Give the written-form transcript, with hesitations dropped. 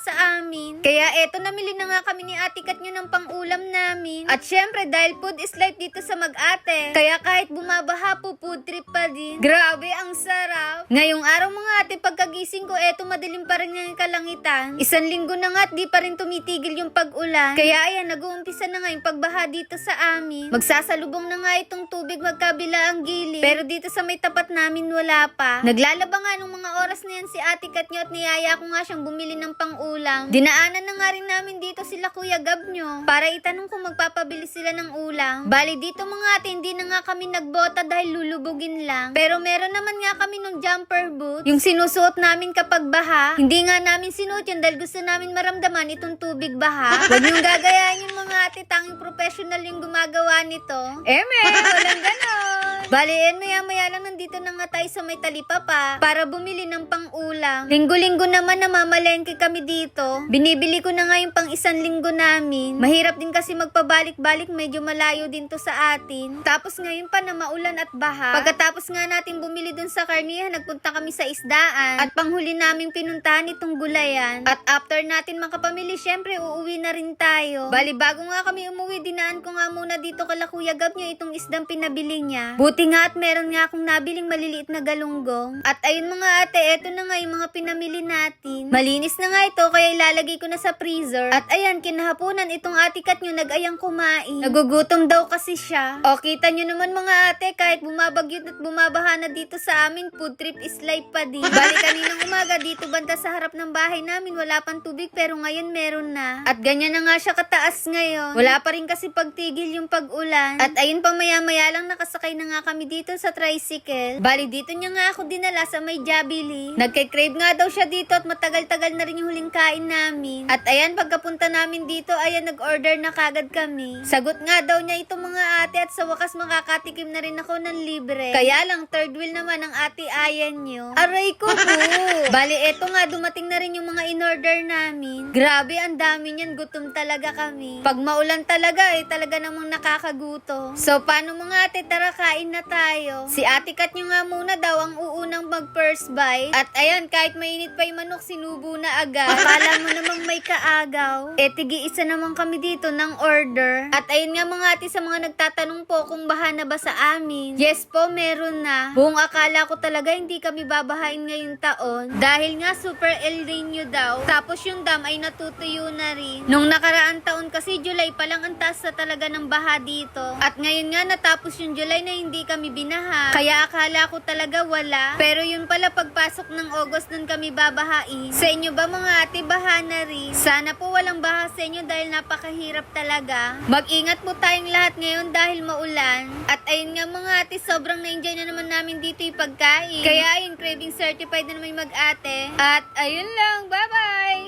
sa amin. Kaya eto, namili na nga kami ni Ate Kat nyo ng pang-ulam namin. At syempre, dahil food is life dito sa Mag-Ate, kaya kahit bumabaha po, food trip pa din. Grabe, ang sarap. Ngayong araw mga ate, pagkagising ko, eto madilim pa rin yung kalangitan. Isang linggo na nga at di pa rin tumitigil yung pag-ulan. Kaya ayan, nag-uumpisa na nga yung pagbaha dito sa amin. Magsasalubong na nga itong tubig magkabila ang gilid. Pero dito sa may tapat namin wala pa. Naglalaba nga nung mga oras na yan si Ate Kat nyo at niyaya ko nga siyang bumili ng pang-ulam. Dinaanan na nga rin namin dito sila Kuya Gab nyo para itanong kung magpapabili sila ng ulam. Bali dito mga ate, hindi na nga kami nagbota dahil lulubugin lang. Pero meron naman nga kami nung jumper boots, yung sinusuot namin kapag baha. Hindi nga namin sinuot yun dahil gusto namin maramdaman itong tubig baha. Huwag niyong gagayahin yung mga ate, tanging professional yung gumagawa nito. Walang ganon. Bali, maya-maya lang nandito na nga tayo sa may talipapa para bumili ng pang-ulam. Linggo-linggo naman namamalengke kami dito. Binibili ko na nga yung pang isang linggo namin. Mahirap din kasi magpabalik-balik, medyo malayo din to sa atin. Tapos ngayon pa na maulan at baha. Pagkatapos nga natin bumili dun sa karnihan, nagpunta kami sa isdaan. At panghuli namin pinuntahan itong gulayan. At after natin makapamili, syempre uuwi na rin tayo. Bali, bago nga kami umuwi, dinaan ko nga muna dito kala Kuya Gab nyo itong isdang pinabili niya. Buti nga at meron nga akong nabiling maliliit na galunggong. At ayun mga ate, eto na nga yung mga pinamili natin. Malinis na nga ito, kaya ilalagay ko na sa freezer. At ayan, kinahaponan itong Ate Kat nyo nag-ayang kumain. Nagugutom daw kasi siya. O, kita nyo naman mga ate, kahit bumabagyot at bumabaha na dito sa amin, food trip is life pa din. Bali kaninang umaga dito banda sa harap ng bahay namin, wala pang tubig pero ngayon meron na. At ganyan na nga siya kataas ngayon. Wala pa rin kasi pagtigil yung pag-ulan. At ayun pa maya-maya lang nakasakay na nga kami dito sa tricycle. Bali dito niya nga ako dinala sa may Jollibee. Nagke-crave nga daw siya dito at matagal-tagal na rin yung huling kain namin. At ayan, pagkapunta namin dito, ayan, nag-order na kagad kami. Sagot nga daw niya ito mga ate at sa wakas makakatikim na rin ako ng libre. Kaya lang, third wheel naman ang ate ayan nyo. Aray ko po. Bali, eto nga, dumating na rin yung mga in-order namin. Grabe, ang dami niyan. Gutom talaga kami. Pag maulan talaga, talaga namang nakakagutom. So, paano mga ate, tara kain na tayo. Si Ate Kat nyo nga muna daw ang uunang mag-first bite. At ayan, kahit mainit pa yung manok, sinubo na agad. Akala mo namang may kaagaw. Tigi-isa naman kami dito ng order. At ayun nga mga ate, sa mga nagtatanong po kung baha na ba sa amin. Yes po, meron na. Buong akala ko talaga hindi kami babahain ngayong taon. Dahil nga super El Niño daw. Tapos yung dam ay natutuyo na rin. Nung nakaraan taon kasi July pa lang ang taas na talaga ng baha dito. At ngayon nga natapos yung July na hindi kami binaha. Kaya akala ko talaga wala. Pero yun pala pagpasok ng August nun kami babahain. Sa inyo ba mga ate, baha na rin? Sana po walang baha sa inyo dahil napakahirap talaga. Mag-ingat po tayong lahat ngayon dahil maulan. At ayun nga mga ate, sobrang na-enjoy na naman namin dito yung pagkain. Kaya ayun, craving certified na naman yung Mag-Ate. At ayun lang, bye-bye!